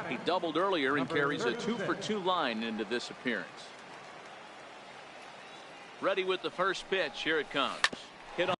He doubled earlier and carries a 2-for-2 line into this appearance. Ready with the first pitch. Here it comes. Hit on.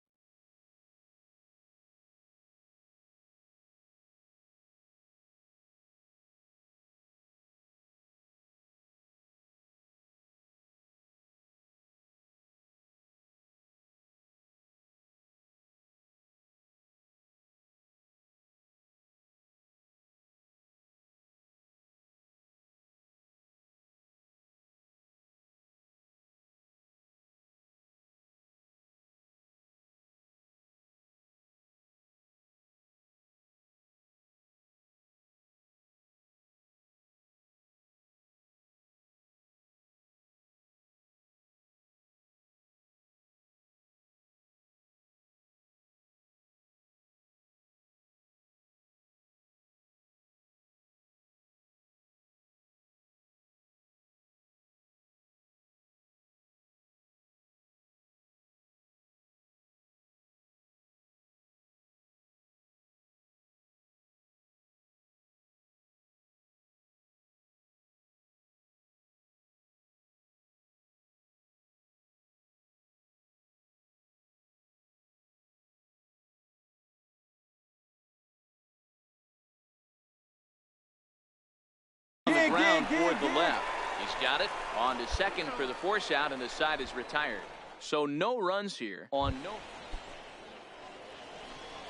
On the ground toward the left. He's got it on to second for the force out, and the side is retired. So no runs here on no.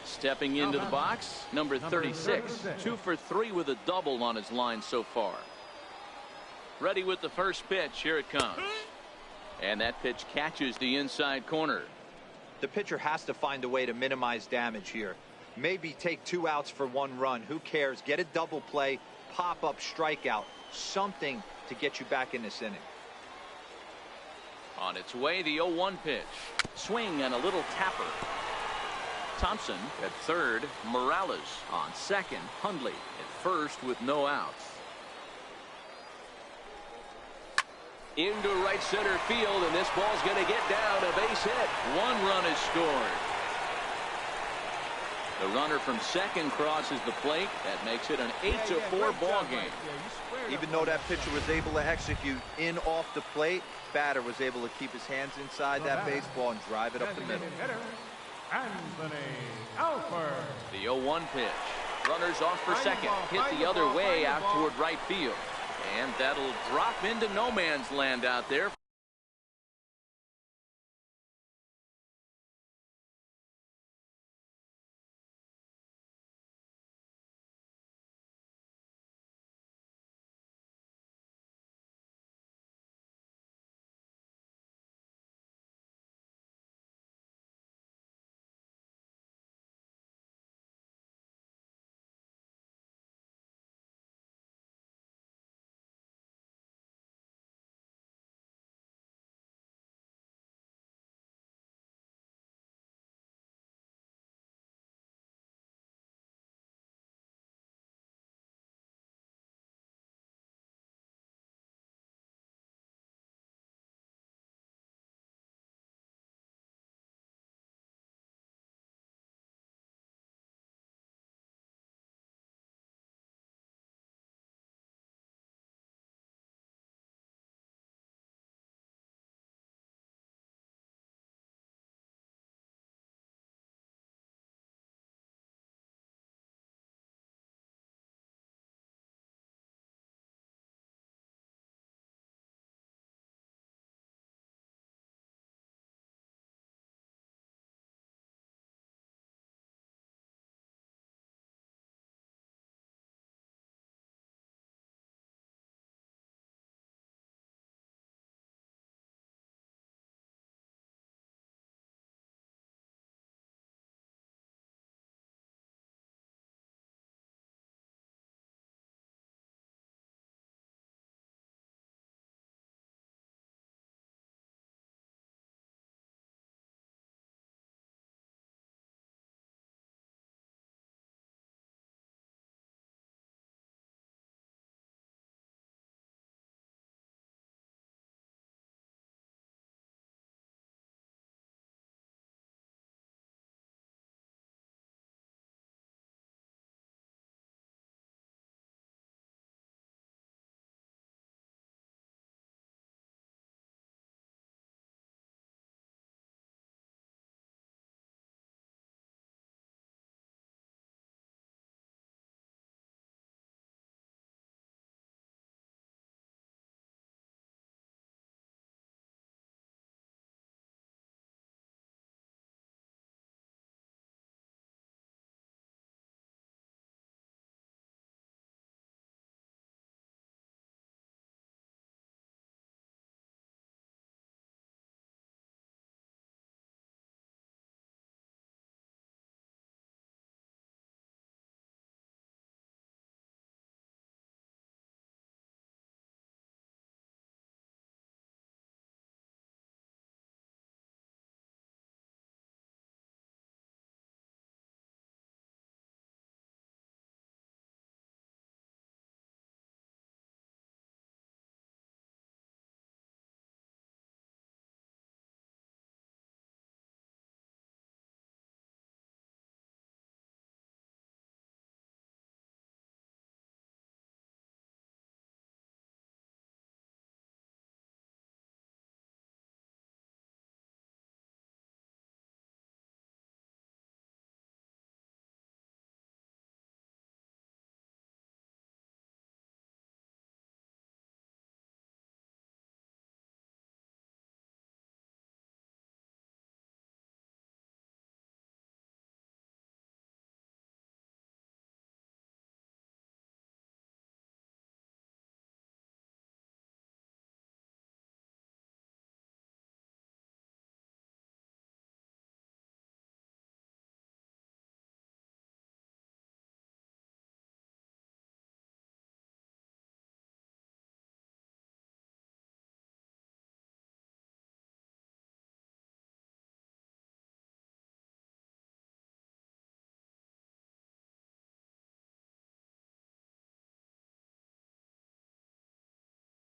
Stepping into the box, number 36. 2 for 3 with a double on his line so far. Ready with the first pitch. Here it comes. And that pitch catches the inside corner. The pitcher has to find a way to minimize damage here. Maybe take 2 outs for 1 run. Who cares? Get a double play. Pop-up strikeout, something to get you back in this inning. On its way, the 0-1 pitch. Swing and a little tapper. Thompson at third. Morales on second. Hundley at first with no outs. Into right center field, and this ball's going to get down. A base hit. 1 run is scored. The runner from second crosses the plate. That makes it an 8-4 ball game. Even though that pitcher was able to execute in off the plate, batter was able to keep his hands inside that baseball and drive it up the middle. The 0-1 pitch. Runners off for second. Hit the other way out toward right field. And that'll drop into no man's land out there.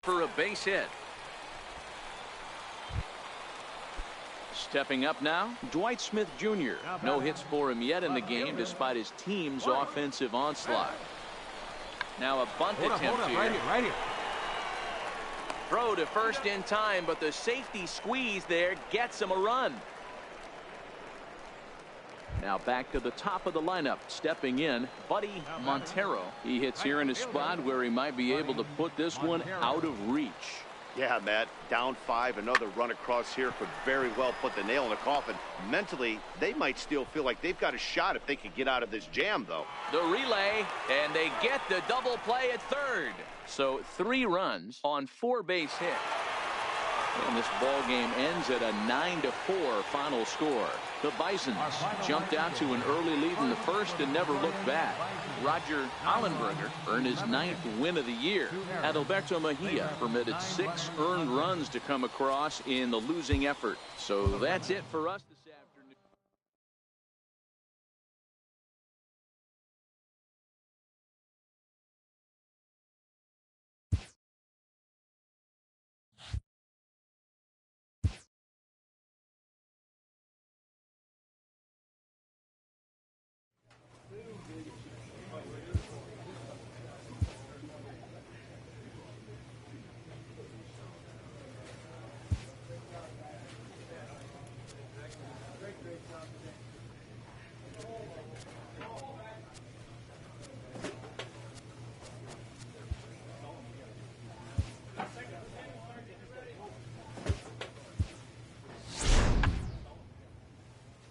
for a base hit. Stepping up now, Dwight Smith Jr. No hits for him yet in the game despite his team's offensive onslaught. Now a bunt attempt here. Right here. Throw to first in time, but the safety squeeze there gets him a run. Now back to the top of the lineup, stepping in, Buddy Montero. He hits here in a spot where he might be able to put this one out of reach. Yeah, Matt, down 5, another run across here could very well put the nail in the coffin. Mentally, they might still feel like they've got a shot if they could get out of this jam, though. The relay, and they get the double play at third. So 3 runs on 4 base hits. And this ball game ends at a 9-4 final score. The Bisons jumped out to an early lead in the first and never looked back. Roger Hollenberger earned his 9th win of the year. Adalberto Mejia permitted 6 earned runs to come across in the losing effort. So that's it for us this afternoon.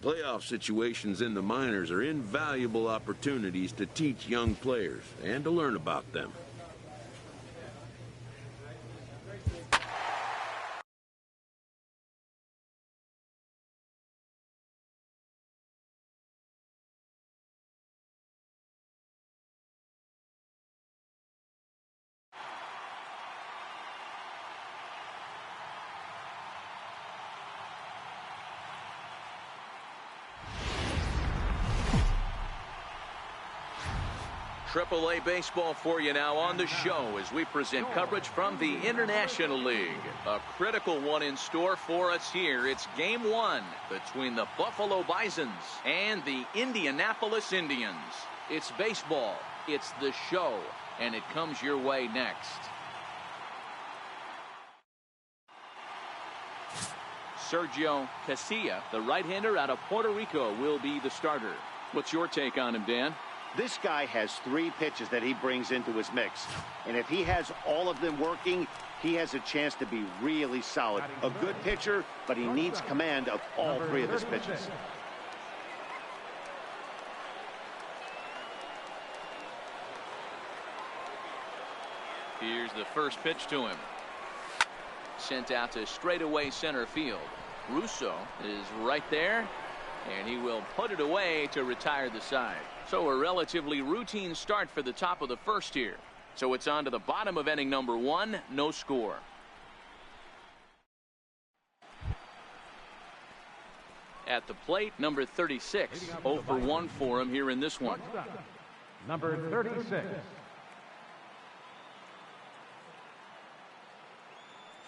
Playoff situations in the minors are invaluable opportunities to teach young players and to learn about them. AAA baseball for you now on the show as we present coverage from the International League. A critical one in store for us here. It's game 1 between the Buffalo Bisons and the Indianapolis Indians. It's baseball, it's the show, and it comes your way next. Sergio Casilla, the right-hander out of Puerto Rico, will be the starter. What's your take on him, Dan? This guy has 3 pitches that he brings into his mix. And if he has all of them working, he has a chance to be really solid. A good pitcher, but he needs command of all 3 of his pitches. Here's the first pitch to him. Sent out to straightaway center field. Russo is right there, and he will put it away to retire the side. So a relatively routine start for the top of the first here. So it's on to the bottom of inning number 1, no score. At the plate, number 36. 0 for 1 for him here in this one. Number 36.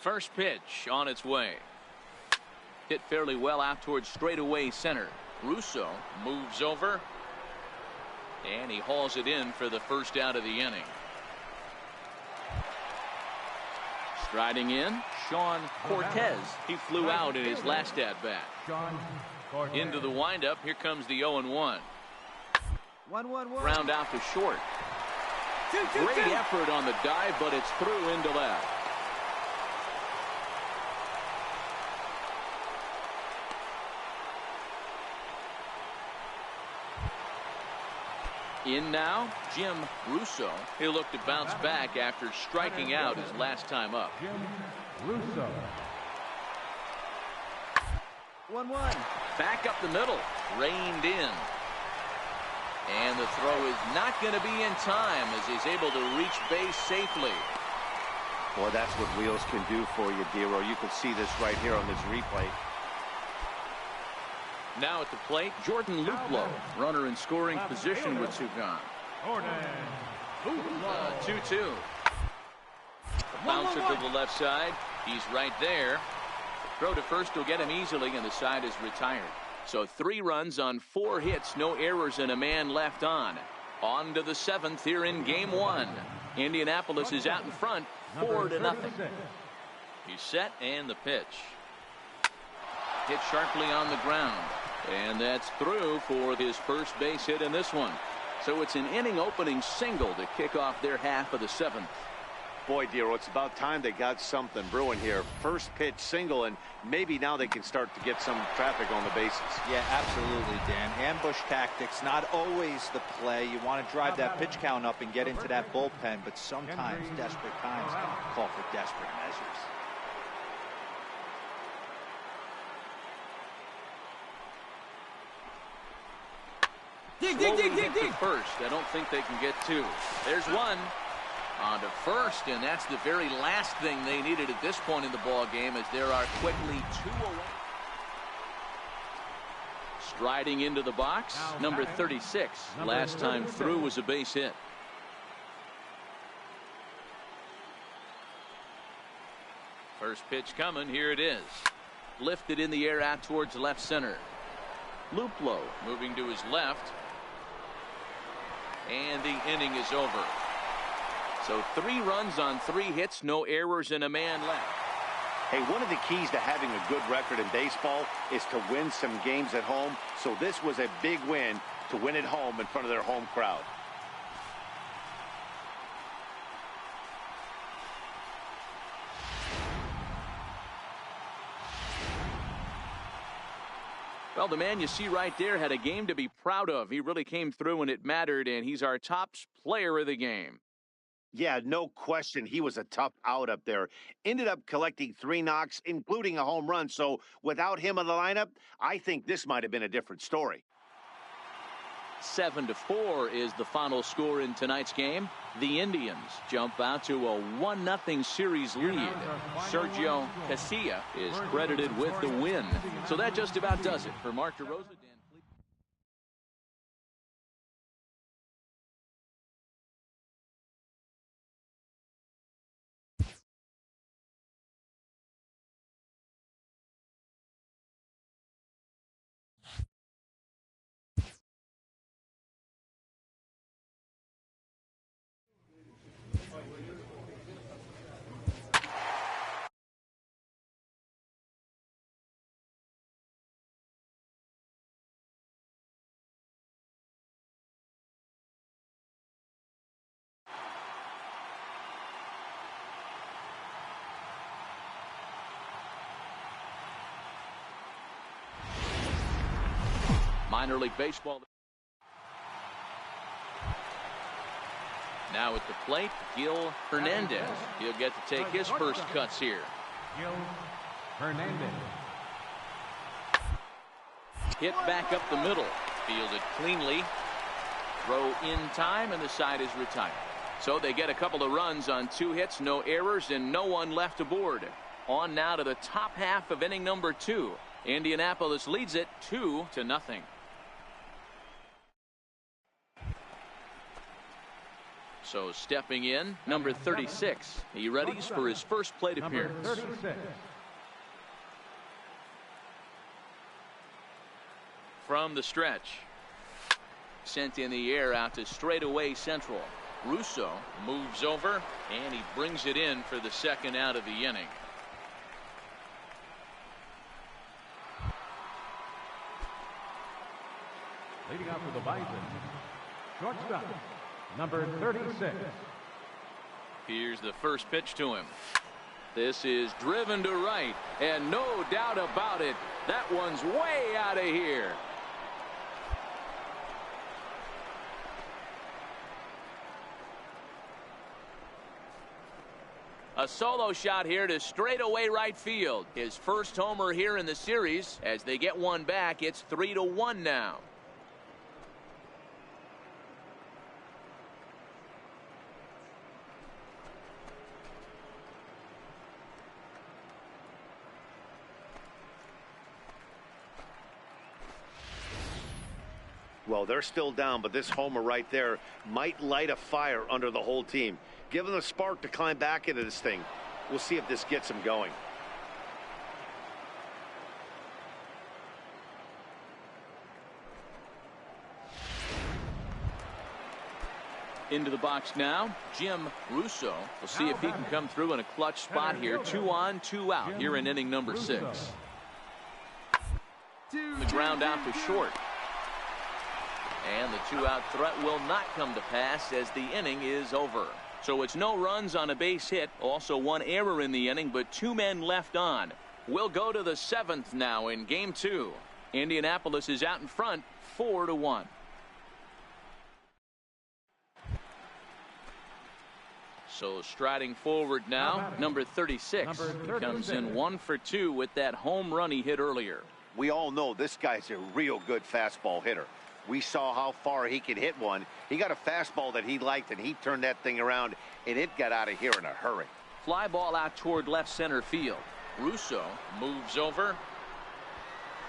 First pitch on its way. Hit fairly well out towards straightaway center. Russo moves over, and he hauls it in for the first out of the inning. Striding in, Sean Cortez. He flew out in his last at-bat. Into the windup, here comes the 0-1. 1-1-1. Ground out to short. Great effort on the dive, but it's through into left. In now, Jim Russo. He'll look to bounce back after striking out his last time up. Jim Russo. 1-1. Back up the middle. Reined in. And the throw is not going to be in time as he's able to reach base safely. Boy, that's what wheels can do for you, Dero. You can see this right here on this replay. Now at the plate, Jordan Luplow, runner in scoring position with two gone. 2-2. Bouncer to the left side. He's right there. Throw to first will get him easily, and the side is retired. So 3 runs on 4 hits, no errors, and a man left on. On to the 7th here in game 1. Indianapolis is out in front, 4-0. He's set, and the pitch. Hit sharply on the ground. And that's through for his first base hit in this one. So it's an inning opening single to kick off their half of the 7th. Boy, Dero, it's about time they got something brewing here. First pitch single, and maybe now they can start to get some traffic on the bases. Yeah, absolutely, Dan. Ambush tactics, not always the play. You want to drive that pitch count up and get into that bullpen, but sometimes desperate times call for desperate measures. Dig. First, I don't think they can get 2. There's one. On to first, and that's the very last thing they needed at this point in the ball game, as there are quickly 2 away. Striding into the box, number 36. Last time through was a base hit. First pitch coming. Here it is. Lifted in the air out towards left center. Luplow moving to his left. And the inning is over. So 3 runs on 3 hits, no errors, and a man left. Hey, one of the keys to having a good record in baseball is to win some games at home. So this was a big win to win at home in front of their home crowd. Well, the man you see right there had a game to be proud of. He really came through when it mattered, and he's our top player of the game. Yeah, no question. He was a tough out up there. Ended up collecting 3 knocks, including a home run. So without him in the lineup, I think this might have been a different story. 7-4 is the final score in tonight's game. The Indians jump out to a 1-0 series lead. Sergio Casilla is credited with the win. So that just about does it for Mark DeRosa. Minor League Baseball. Now at the plate, Gil Hernandez. He'll get to take his first cuts here. Gil Hernandez. Hit back up the middle. Fielded cleanly. Throw in time, and the side is retired. So they get a couple of runs on 2 hits, no errors, and no one left aboard. On now to the top half of inning number 2. Indianapolis leads it 2-0. So stepping in, number 36. He readies for his first plate appearance. 36. From the stretch. Sent in the air out to straightaway central. Russo moves over, and he brings it in for the second out of the inning. Leading off for the Bison, shortstop, number 36. Here's the first pitch to him. This is driven to right, and no doubt about it, that one's way out of here. A solo shot here to straightaway right field. His first homer here in the series. As they get one back, it's 3-1 now. Well, they're still down, but this homer right there might light a fire under the whole team. Give them a spark to climb back into this thing. We'll see if this gets them going. Into the box now, Jim Russo. We'll see if he can come through in a clutch spot here. 2 on, 2 out here in inning number 6. The ground out to short. And the 2-out threat will not come to pass as the inning is over. So it's no runs on a base hit. Also 1 error in the inning, but 2 men left on. We'll go to the 7th now in game 2. Indianapolis is out in front, 4-1. So striding forward now, number 36. Comes in 1 for 2 with that home run he hit earlier. We all know this guy's a real good fastball hitter. We saw how far he could hit one. He got a fastball that he liked, and he turned that thing around, and it got out of here in a hurry. Fly ball out toward left center field. Russo moves over.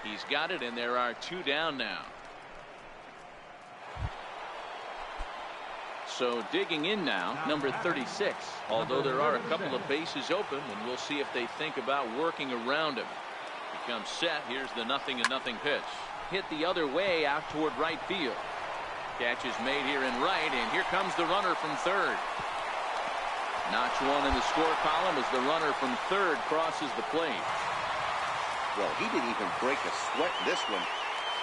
He's got it, and there are 2 down now. So digging in now, number 36. Although there are a couple of bases open, and we'll see if they think about working around him. He comes set. Here's the 0-0 pitch. Hit the other way out toward right field. Catch is made here in right, and here comes the runner from third. Notch 1 in the score column as the runner from third crosses the plate. Well, he didn't even break a sweat in this one.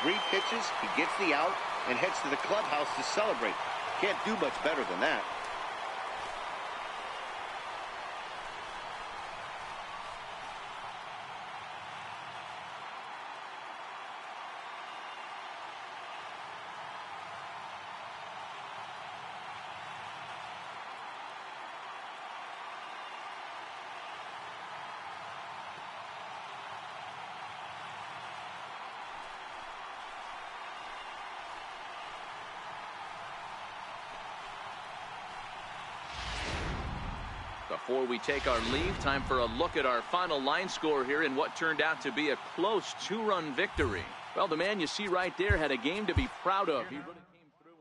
3 pitches, he gets the out, and heads to the clubhouse to celebrate. Can't do much better than that. Before we take our leave, time for a look at our final line score here in what turned out to be a close 2-run victory. Well, the man you see right there had a game to be proud of. He really came through.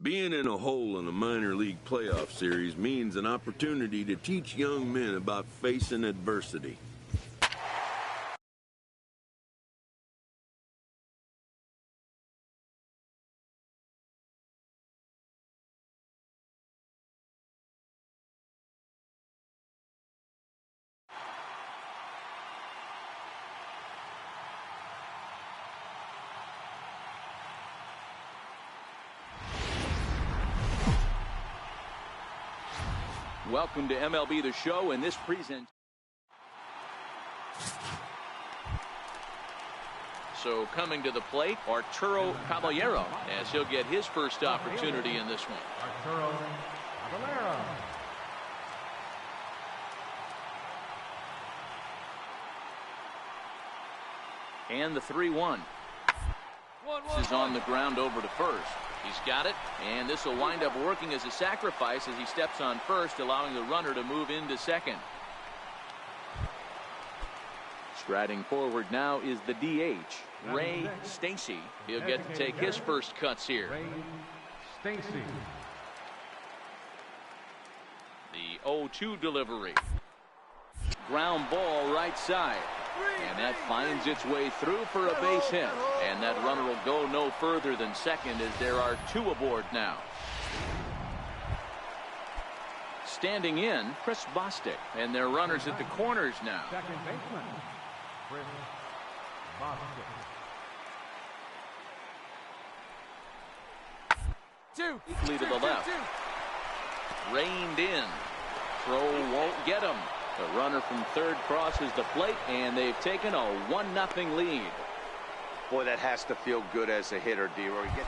Being in a hole in a minor league playoff series means an opportunity to teach young men about facing adversity. Welcome to MLB The Show, and this present. So coming to the plate, Arturo Caballero, as he'll get his first opportunity in this one. Arturo Caballero. And the 3-1. This is on the ground over to first. He's got it, and this will wind up working as a sacrifice as he steps on first, allowing the runner to move into second. Striding forward now is the DH, Ray Stacy. He'll get to take his first cuts here. Ray Stacy. The 0-2 delivery. Ground ball right side. And that finds its way through for a base hit. And that runner will go no further than second as there are 2 aboard now. Standing in, Chris Bostic. And their runners at the corners now. Second baseman, Chris Bostic. Weakly to the left. Reined in. Throw won't get him. The runner from third crosses the plate, and they've taken a 1-0 lead. Boy, that has to feel good as a hitter, D-Roy. Get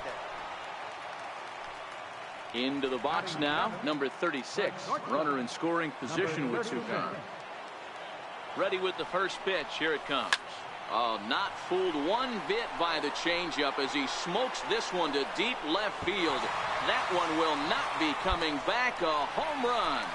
that. Into the box now, number 36. Runner in scoring position with 2 guns. Ready with the first pitch. Here it comes. Oh, not fooled one bit by the changeup as he smokes this one to deep left field. That one will not be coming back. A home run.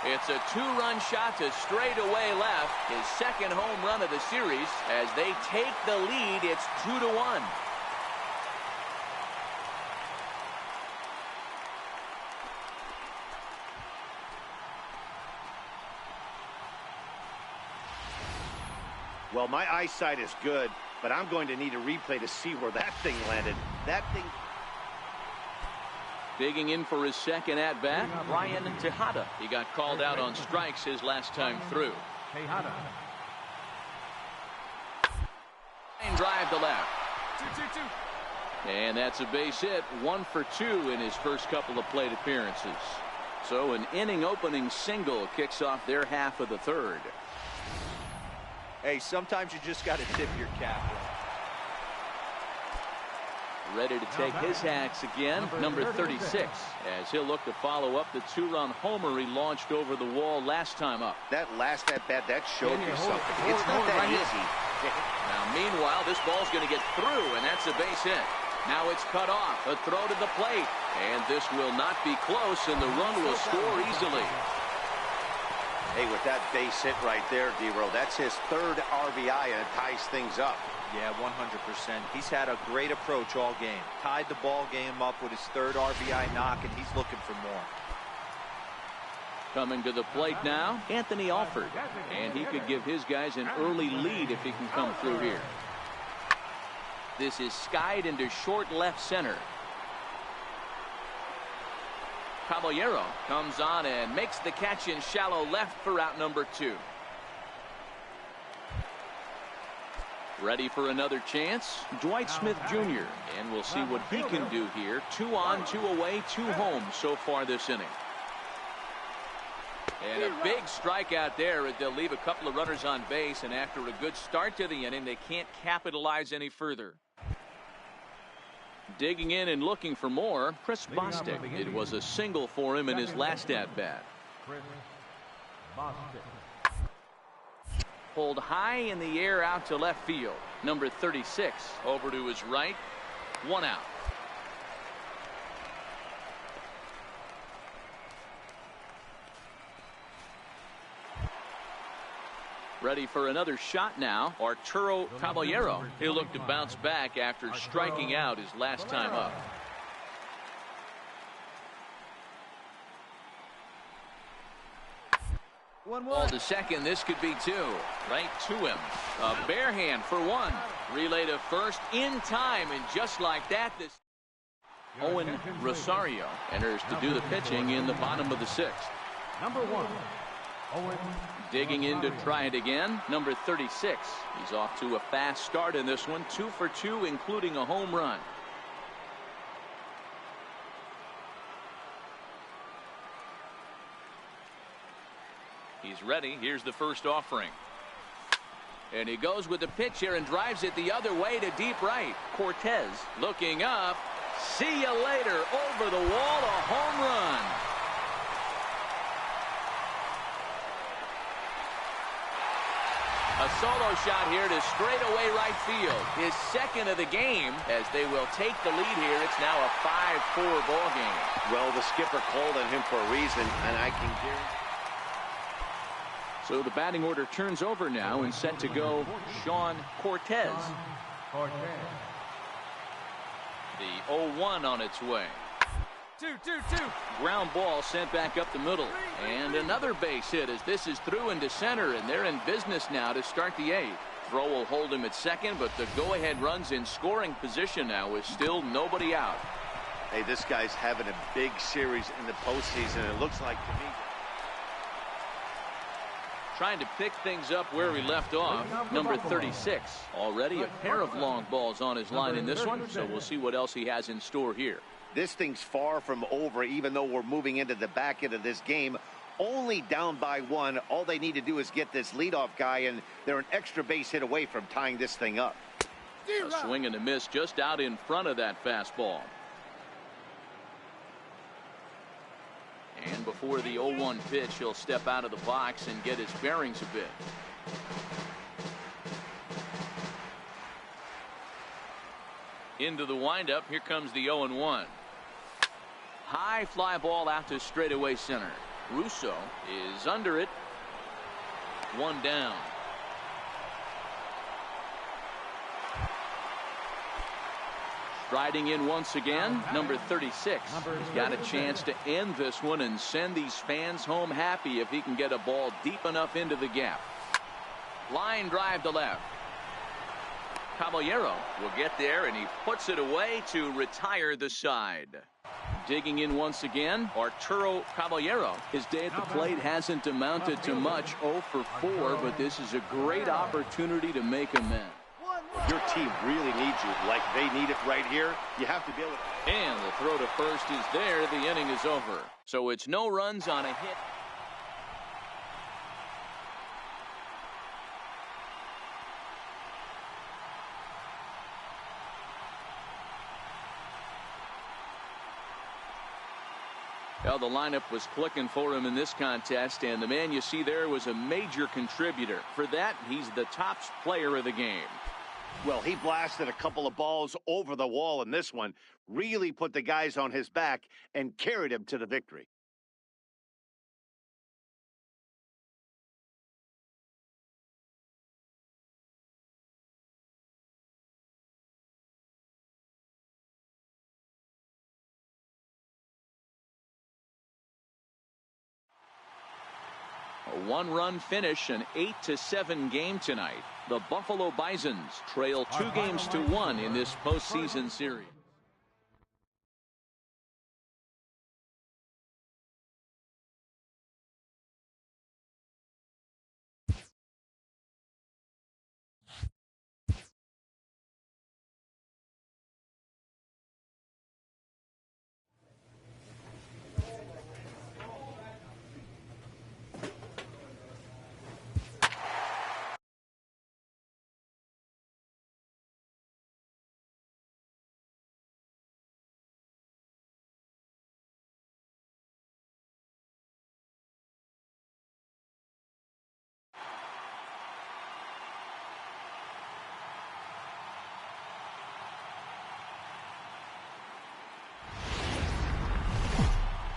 It's a two-run shot to straightaway left. His second home run of the series. As they take the lead, it's 2-1. Well, my eyesight is good, but I'm going to need a replay to see where that thing landed. That thing... Digging in for his second at-bat, Ryan Tejada. He got called out on strikes his last time through. Tejada. Line drive to left. 2-2-2. And that's a base hit. 1 for 2 in his first couple of plate appearances. So an inning-opening single kicks off their half of the third. Hey, sometimes you just got to tip your cap. Ready to take his hacks again, number 36, as he'll look to follow up the two-run homer he launched over the wall last time up. That last at-bat, that showed you something. It's not that easy. Now, meanwhile, this ball's going to get through, and that's a base hit. Now it's cut off, a throw to the plate, and this will not be close, and the run will score easily. Hey, with that base hit right there, D-Row, that's his third RBI, and it ties things up. Yeah, 100%. He's had a great approach all game. Tied the ball game up with his third RBI knock, and he's looking for more. Coming to the plate now, Anthony Alford. And he could give his guys an early lead if he can come through here. This is skied into short left center. Caballero comes on and makes the catch in shallow left for out number 2. Ready for another chance, Dwight Smith Jr. And we'll see what he can do here. 2 on, 2 away, 2 home so far this inning. And a big strikeout there as they'll leave a couple of runners on base, and after a good start to the inning, they can't capitalize any further. Digging in and looking for more, Chris Bostic. It was a single for him in his last at-bat. Chris Bostic. Pulled high in the air out to left field. Number 36 over to his right. 1 out. Ready for another shot now, Arturo Caballero. He'll look to bounce back after striking out his last time up. Ball to second. This could be 2. Right to him. A bare hand for 1. Relay to first in time, and just like that, this Owen Rosario enters to do the pitching in the bottom of the 6th. Number 1, Owen. Digging in to try it again, number 36. He's off to a fast start in this one. 2 for 2, including a home run. He's ready. Here's the first offering. And he goes with the pitch here and drives it the other way to deep right. Cortez looking up. See you later. Over the wall, a home run. A solo shot here to straightaway right field. His second of the game as they will take the lead here. It's now a 5-4 ball game. Well, the skipper called on him for a reason, and I can guarantee. So the batting order turns over now and set to go Sean Cortez. The 0-1 on its way. 2-2-2. Ground ball sent back up the middle. And another base hit as this is through into center, and they're in business now to start the 8th. Throw will hold him at second, but the go-ahead runs in scoring position now with still nobody out. Hey, this guy's having a big series in the postseason. It looks like to me. Trying to pick things up where he left off. Number 36. Already a pair of long balls on his line in this one, so we'll see what else he has in store here. This thing's far from over, even though we're moving into the back end of this game. Only down by 1. All they need to do is get this leadoff guy, and they're an extra base hit away from tying this thing up. A swing and a miss just out in front of that fastball. And before the 0-1 pitch, he'll step out of the box and get his bearings a bit. Into the windup. Here comes the 0-1. High fly ball out to straightaway center. Russo is under it. One down. Striding in once again, number 36. He's got a chance to end this one and send these fans home happy if he can get a ball deep enough into the gap. Line drive to left. Caballero will get there, and he puts it away to retire the side. Digging in once again, Arturo Caballero. His day at the plate hasn't amounted to much, 0 for 4, but this is a great opportunity to make amends. Your team really needs you like they need it right here. You have to be able to. And the throw to first is there. The inning is over. So it's no runs on a hit. Well, the lineup was clicking for him in this contest, and the man you see there was a major contributor. For that, he's the top player of the game. Well, he blasted a couple of balls over the wall in this one, really put the guys on his back and carried him to the victory. A one-run finish, an 8-7 game tonight. The Buffalo Bisons trail 2-1 in this postseason series.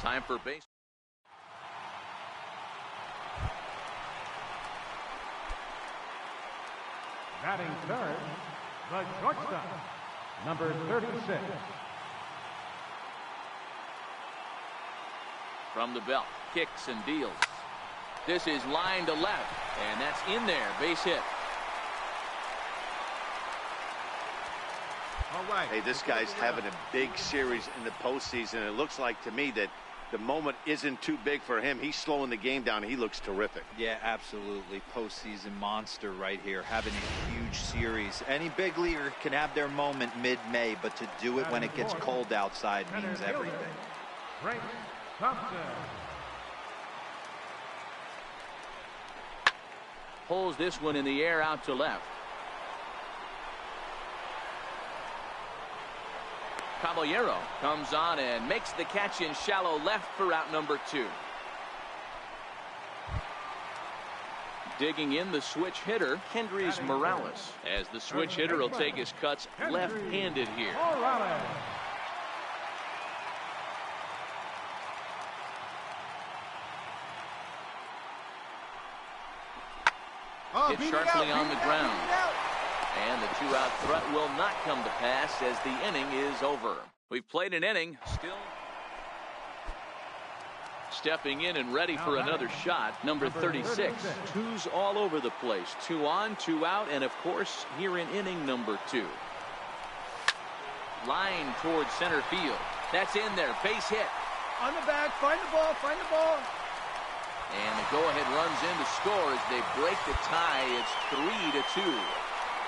Time for base. Batting third, the shortstop, number 36. From the belt, kicks and deals. This is line to left, and that's in there. Base hit. All right. Hey, this guy's having a big series in the postseason. It looks like to me that the moment isn't too big for him. He's slowing the game down. He looks terrific. Yeah, absolutely. Postseason monster right here, having a huge series. Any big leaguer can have their moment mid-May, but to do it when it gets cold outside means everything. Frank Thompson. Pulls this one in the air out to left. Caballero comes on and makes the catch in shallow left for out number 2. Digging in the switch hitter, Kendrys Morales, as the switch hitter will take his cuts left-handed here. Hit sharply on the ground. And the 2-out threat will not come to pass as the inning is over. We've played an inning, still stepping in and ready for another shot, number 36. Twos all over the place. 2 on, 2 out, and of course, here in inning number 2. Line towards center field. That's in there, base hit. On the back, find the ball, find the ball. And the go-ahead runs in to score as they break the tie. It's 3-2.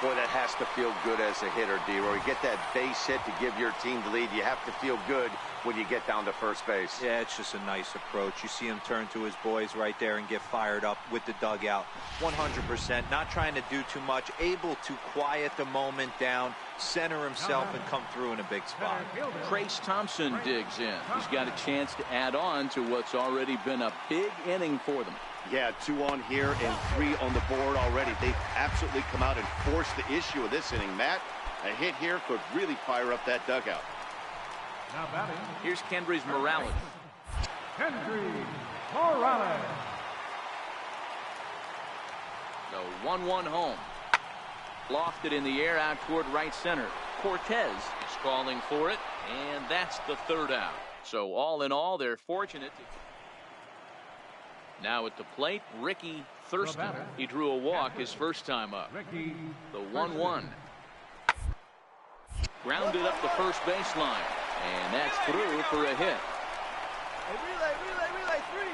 Boy, that has to feel good as a hitter, D-Roy. Get that base hit to give your team the lead. You have to feel good when you get down to first base. Yeah, it's just a nice approach. You see him turn to his boys right there and get fired up with the dugout. 100%, not trying to do too much, able to quiet the moment down, center himself, and come through in a big spot. Trace Thompson digs in. He's got a chance to add on to what's already been a big inning for them. Yeah, 2 on here and 3 on the board already. They've absolutely come out and forced the issue of this inning. Matt, a hit here could really fire up that dugout. Now batting, Here's Kendrys Morales. Kendrys Morales. The 1-1 home. Lofted in the air out toward right center. Cortez is calling for it, and that's the 3rd out. So all in all, they're fortunate. Now at the plate, Ricky Thurston. He drew a walk his first time up. Ricky The 1-1. Grounded up the first baseline, and that's through for a hit. Hey, relay, 3.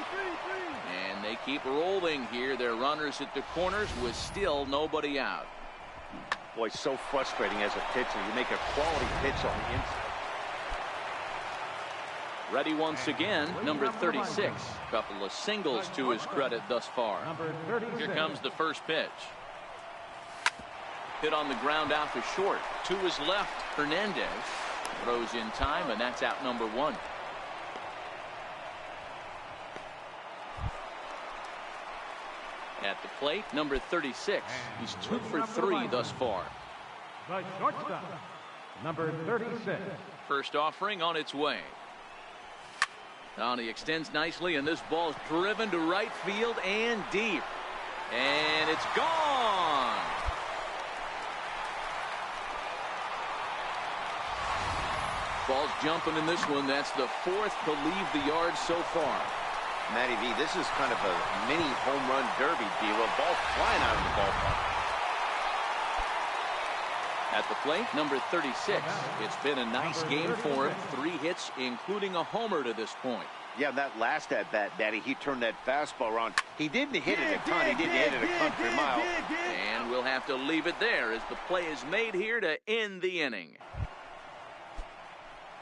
And they keep rolling here. They're runners at the corners with still nobody out. Boy, so frustrating as a pitcher. You make a quality pitch on the inside. Ready once again, number 36. Couple of singles to his credit thus far. number 36. Here comes the first pitch. Hit on the ground out to short. To his left, Hernandez throws in time, and that's out number 1. At the plate, number 36. He's 2 for 3 thus far. The shortstop, number 36. First offering on its way. Now he extends nicely, and this ball's driven to right field and deep. And it's gone. Ball's jumping in this one. That's the 4th to leave the yard so far. Matty V, this is kind of a mini home run derby, D-Roy. Ball flying out of the ballpark. At the plate, number 36. It's been a nice game for him. 3 hits, including a homer to this point. Yeah, that last at-bat, Daddy, he turned that fastball around. He didn't hit it a ton. He didn't hit it a country mile. And we'll have to leave it there as the play is made here to end the inning.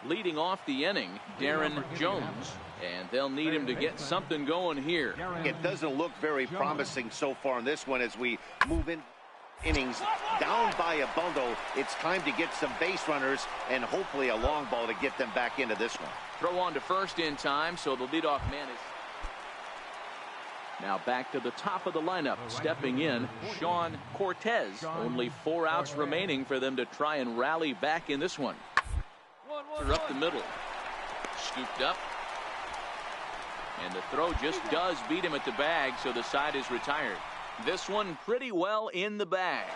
Leading off the inning, Darren Jones. And they'll need him to get something going here. It doesn't look very promising so far in this one as we move in. Innings down by a bundle. It's time to get some base runners and hopefully a long ball to get them back into this one. Throw on to first in time, so the leadoff man is now back to the top of the lineup. Stepping in, Sean Cortez. Only 4 outs remaining for them to try and rally back in this one. They're up the middle. Scooped up. And the throw just does beat him at the bag, so the side is retired. This one pretty well in the bag.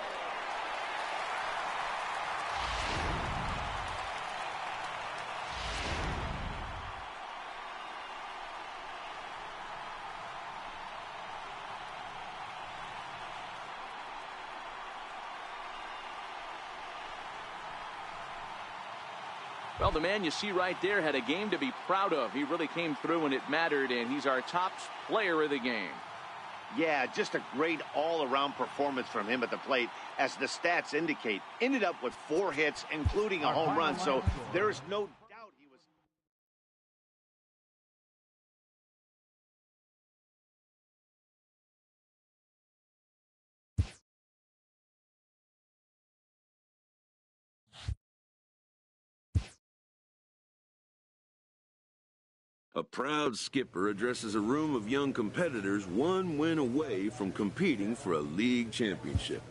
Well, the man you see right there had a game to be proud of. He really came through and it mattered, and he's our top player of the game. Yeah, just a great all-around performance from him at the plate. As the stats indicate, ended up with 4 hits, including a home run, so there's no doubt he was... A proud skipper addresses a room of young competitors 1 win away from competing for a league championship.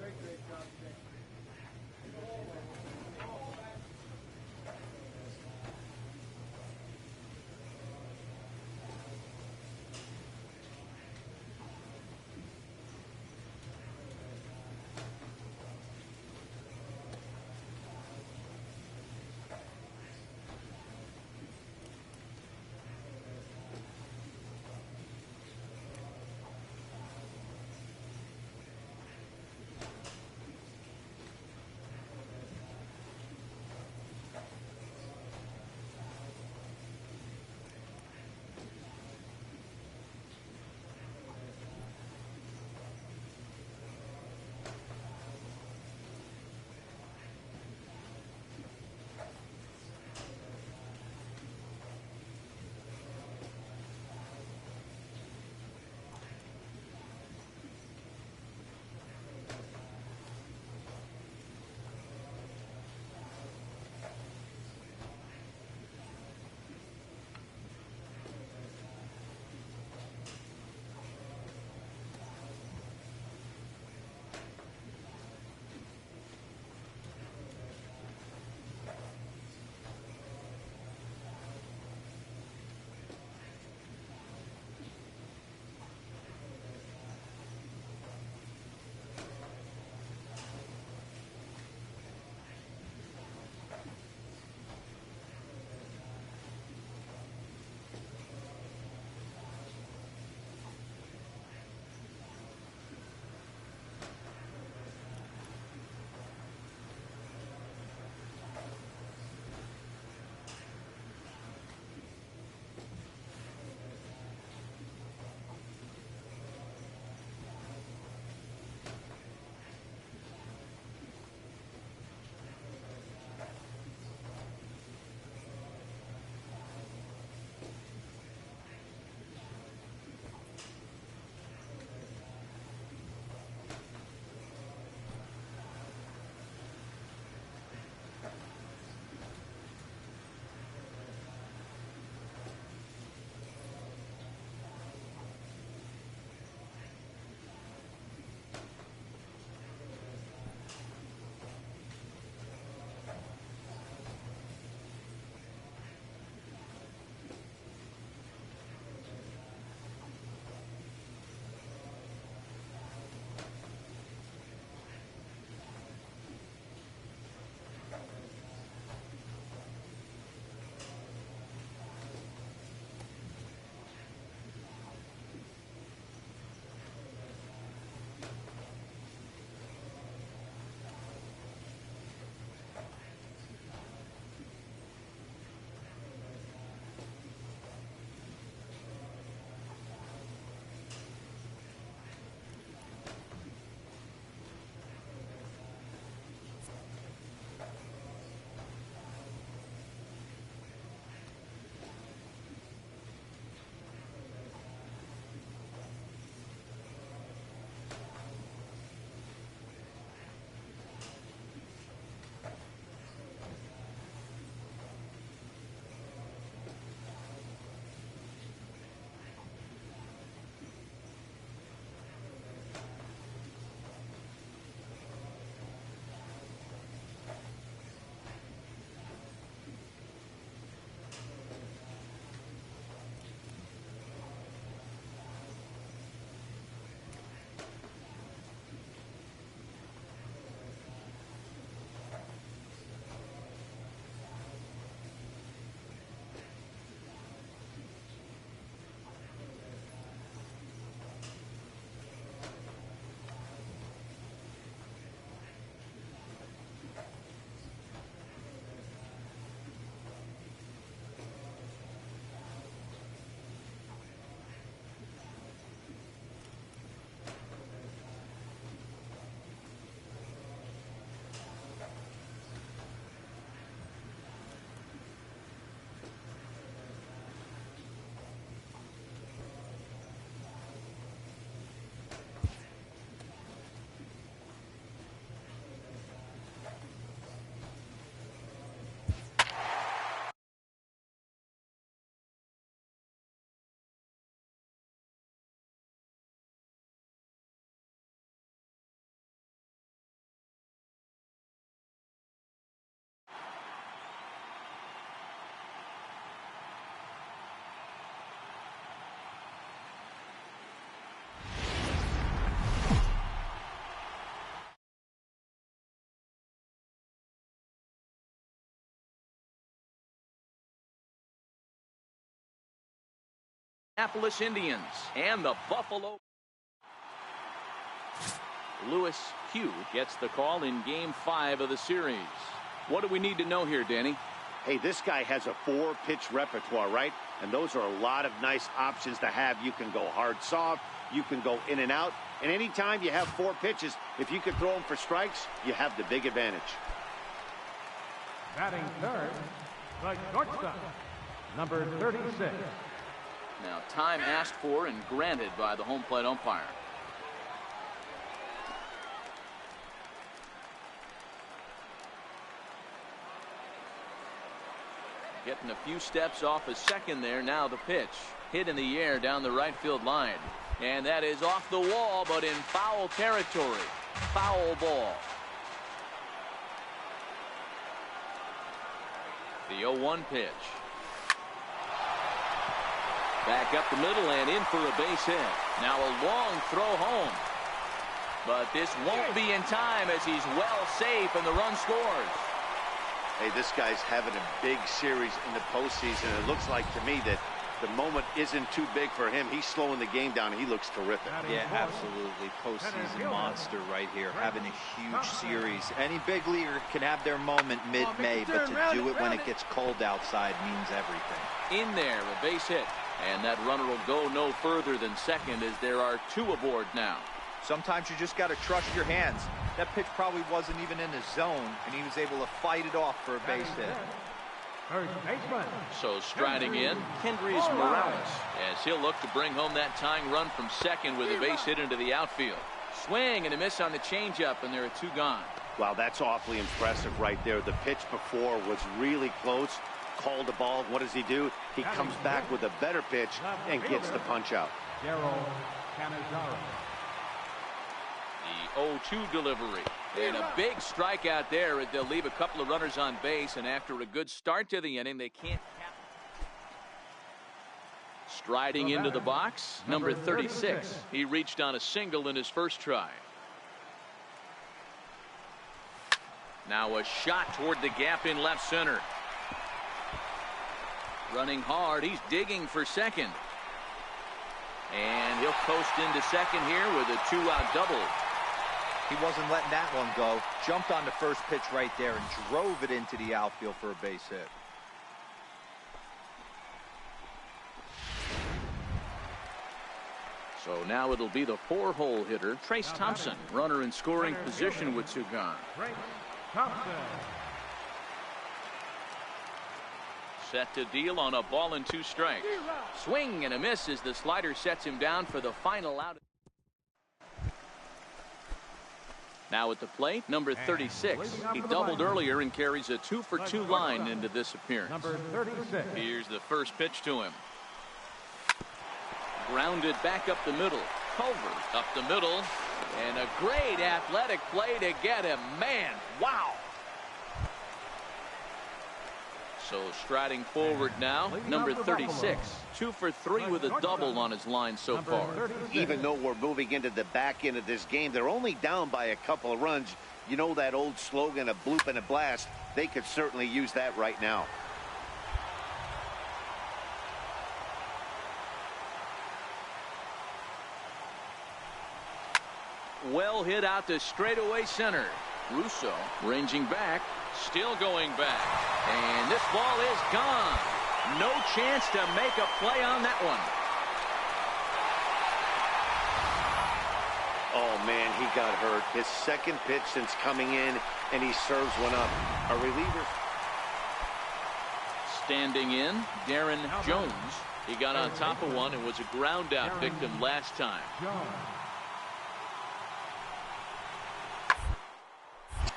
Minneapolis Indians and the Buffalo. Lewis Pugh gets the call in Game 5 of the series. What do we need to know here, Danny? Hey, this guy has a 4-pitch repertoire, right? And those are a lot of nice options to have. You can go hard, soft. You can go in and out. And anytime you have 4 pitches, if you can throw them for strikes, you have the big advantage. Batting third, the shortstop, number 36. Now, time asked for and granted by the home plate umpire. Getting a few steps off a second there. Now the pitch. Hit in the air down the right field line. And that is off the wall, but in foul territory. Foul ball. The 0-1 pitch. Back up the middle and in for a base hit. Now a long throw home. But this won't be in time as he's well safe and the run scores. Hey, this guy's having a big series in the postseason. It looks like to me that the moment isn't too big for him. He's slowing the game down. He looks terrific. Yeah, absolutely. Postseason monster right here. Having a huge series. Any big leaguer can have their moment mid-May, but to do it when it gets cold outside means everything. In there, a base hit. And that runner will go no further than second as there are 2 aboard now. Sometimes you just got to trust your hands. That pitch probably wasn't even in the zone, and he was able to fight it off for a base hit. First baseman. So striding in, Kendrys Morales, as he'll look to bring home that tying run from second with a base hit into the outfield. Swing and a miss on the changeup, and there are 2 gone. Wow, that's awfully impressive right there. The pitch before was really close. Called the ball. What does he do? He comes back with a better pitch and gets the punch out. Darryl Canizaro. The 0-2 delivery. And a big strikeout there. They'll leave a couple of runners on base, and after a good start to the inning, they can't. Striding into the box, number 36. He reached on a single in his first try. Now a shot toward the gap in left center. Running hard. He's digging for second. And he'll coast into second here with a 2-out double. He wasn't letting that one go. Jumped on the first pitch right there and drove it into the outfield for a base hit. So now it'll be the 4-hole hitter, Trace Thompson. Runner in scoring position with 2 gone. Trace Thompson. Set to deal on a ball and 2 strikes. Swing and a miss as the slider sets him down for the final out. Now at the plate, number 36. He doubled earlier and carries a 2-for-2 line into this appearance. Number 36. Here's the first pitch to him. Grounded back up the middle. Culver up the middle. And a great athletic play to get him. Man, wow. So striding forward now, number 36. 2 for 3 with a double on his line so far. Even though we're moving into the back end of this game, they're only down by a couple of runs. You know that old slogan, a bloop and a blast. They could certainly use that right now. Well hit out to straightaway center. Russo ranging back, still going back. And this ball is gone. No chance to make a play on that one. Oh, man, he got hurt. His second pitch since coming in, and he serves one up. A reliever. Standing in, Darren Jones. He got on top of one and was a ground out victim last time.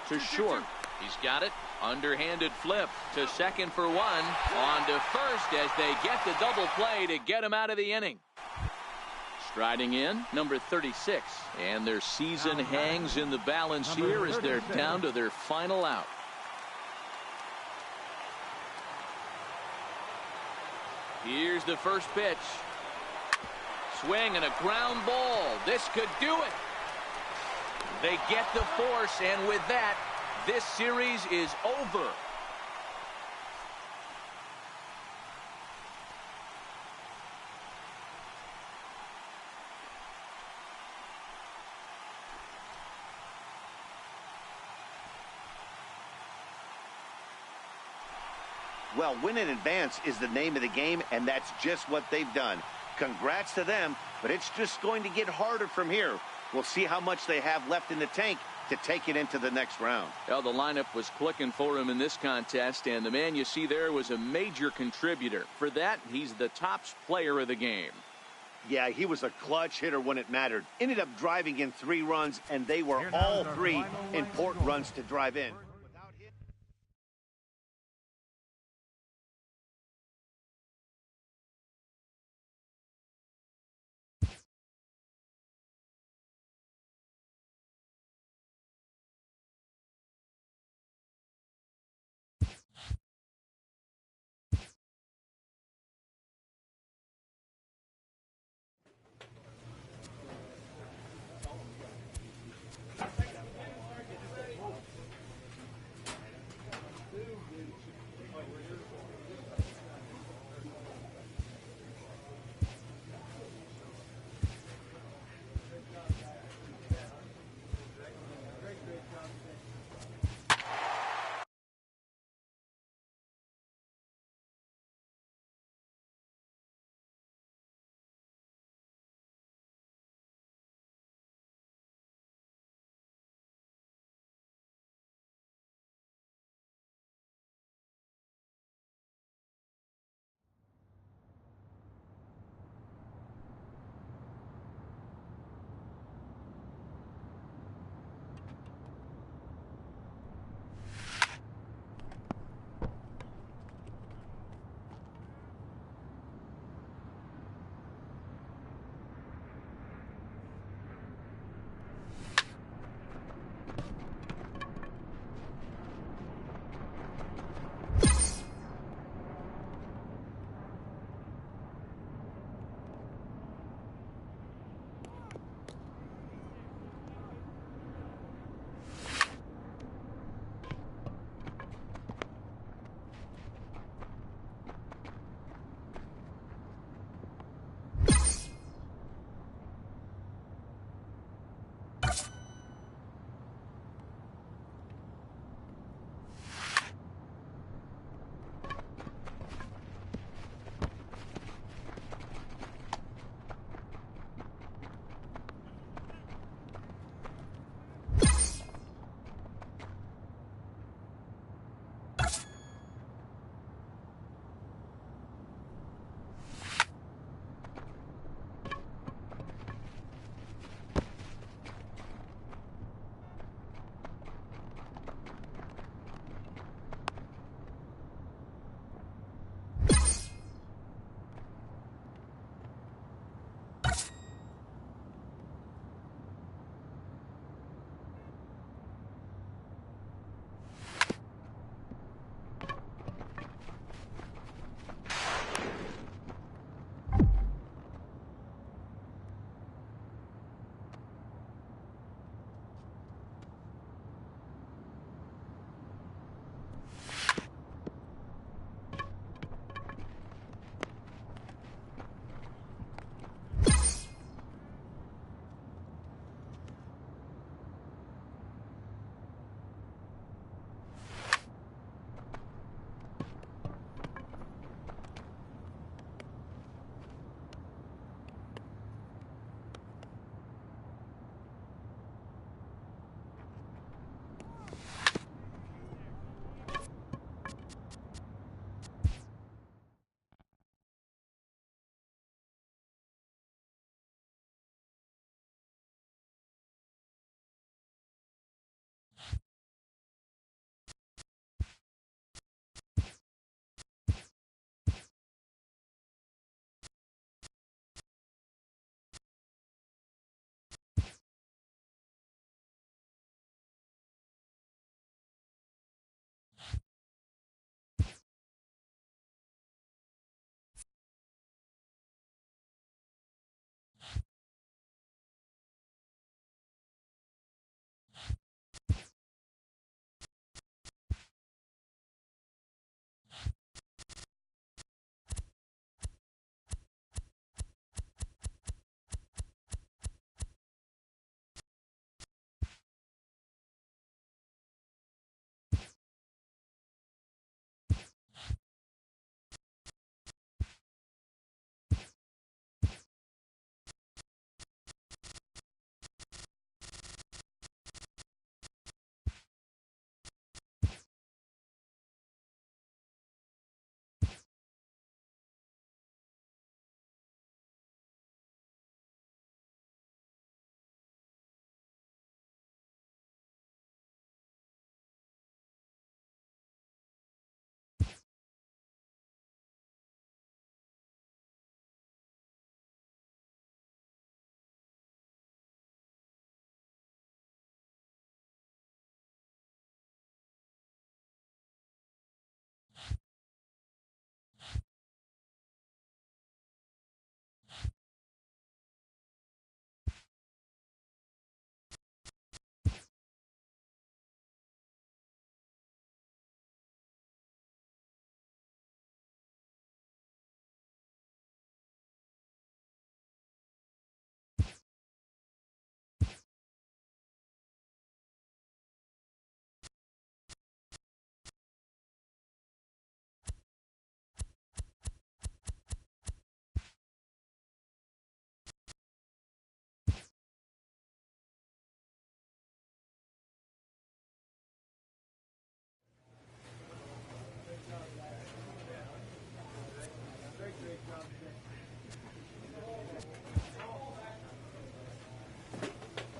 To short. He's got it. Underhanded flip to second for 1. On to first as they get the double play to get him out of the inning. Striding in, number 36. And their season hangs in the balance here as they're down to their final out. Here's the first pitch. Swing and a ground ball. This could do it. They get the force, and with that, this series is over. Well, win in advance is the name of the game, and that's just what they've done. Congrats to them, but it's just going to get harder from here. We'll see how much they have left in the tank to take it into the next round. Well, the lineup was clicking for him in this contest, and the man you see there was a major contributor. For that, he's the top player of the game. Yeah, he was a clutch hitter when it mattered. Ended up driving in 3 runs, and they were all 3 important runs to drive in.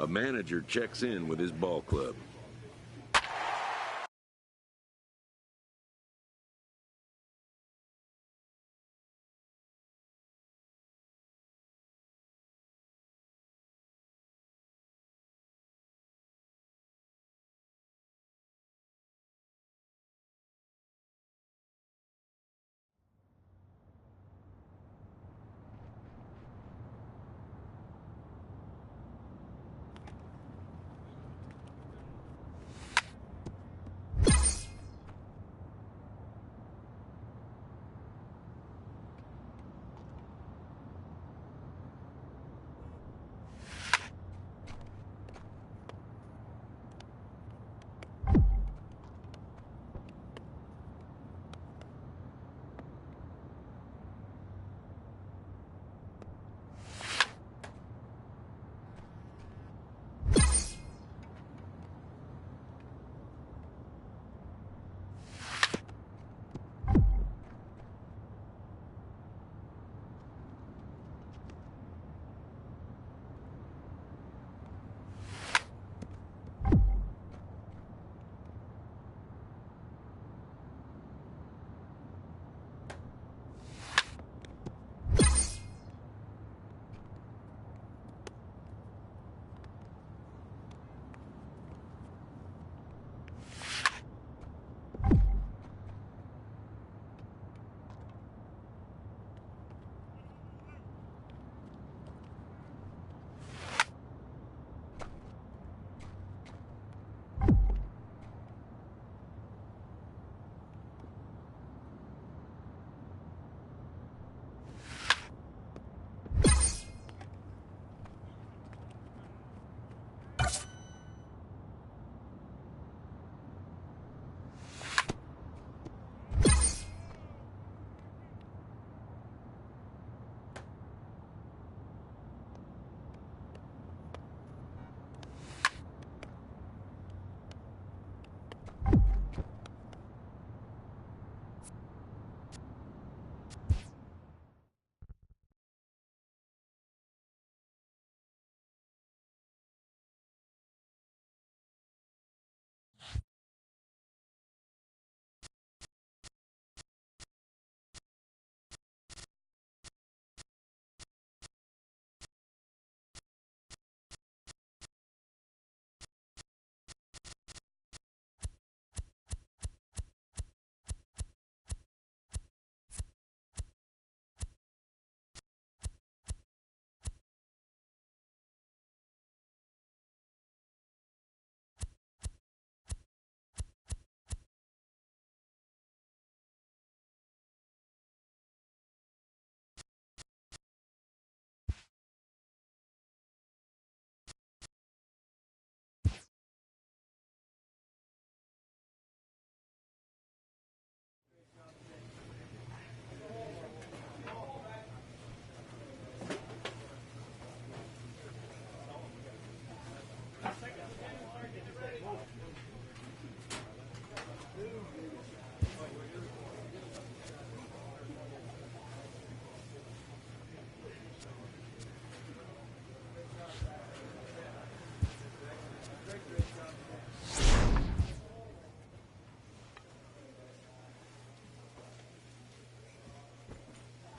A manager checks in with his ball club.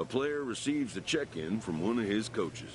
A player receives a check-in from one of his coaches.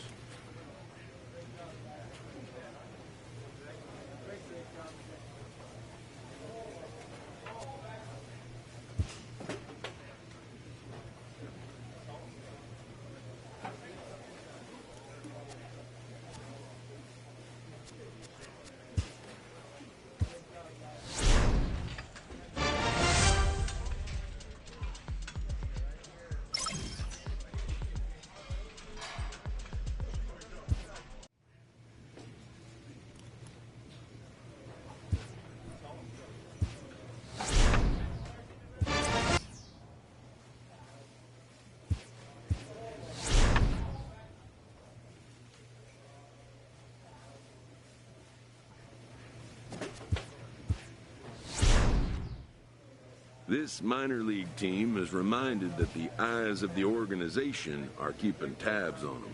This minor league team is reminded that the eyes of the organization are keeping tabs on them.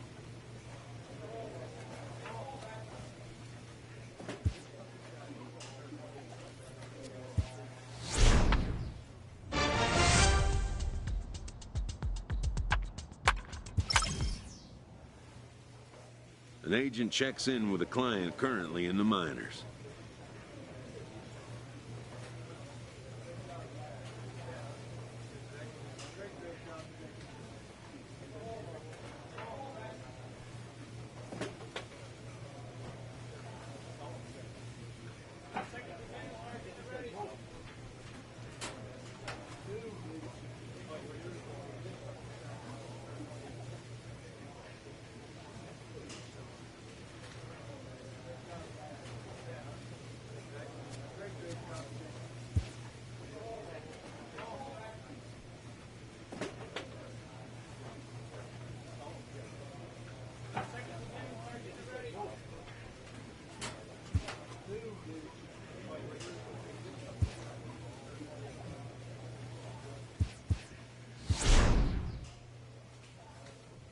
An agent checks in with a client currently in the minors.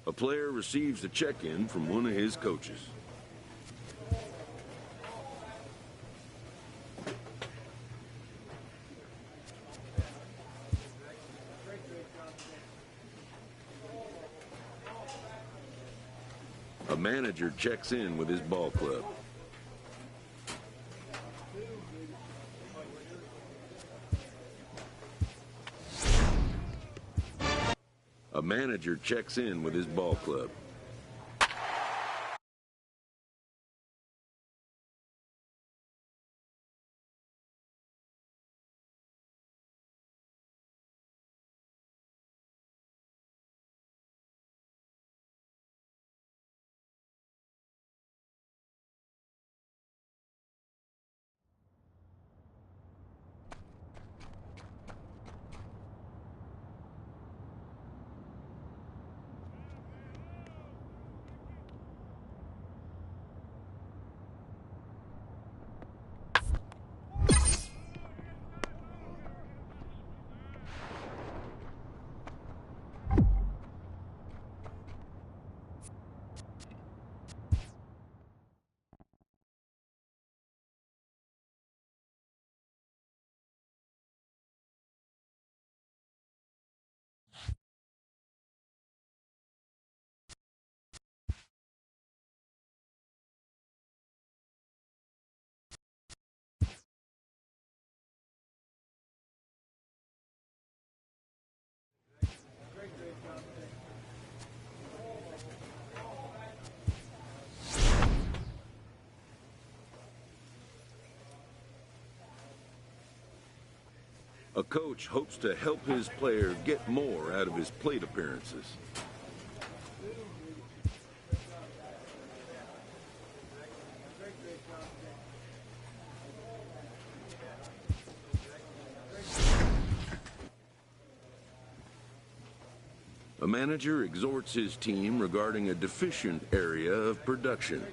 A player receives a check-in from one of his coaches. A manager checks in with his ball club. A manager checks in with his ball club. A coach hopes to help his player get more out of his plate appearances. A manager exhorts his team regarding a deficient area of production.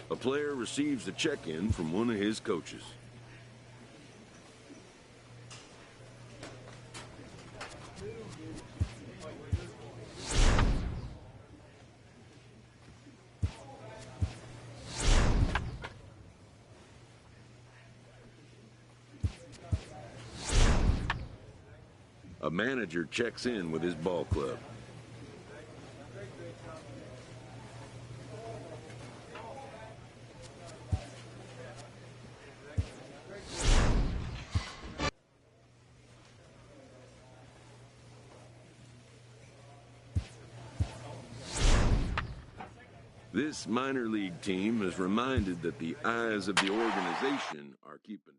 A player receives a check-in from one of his coaches. A manager checks in with his ball club. This minor league team is reminded that the eyes of the organization are keeping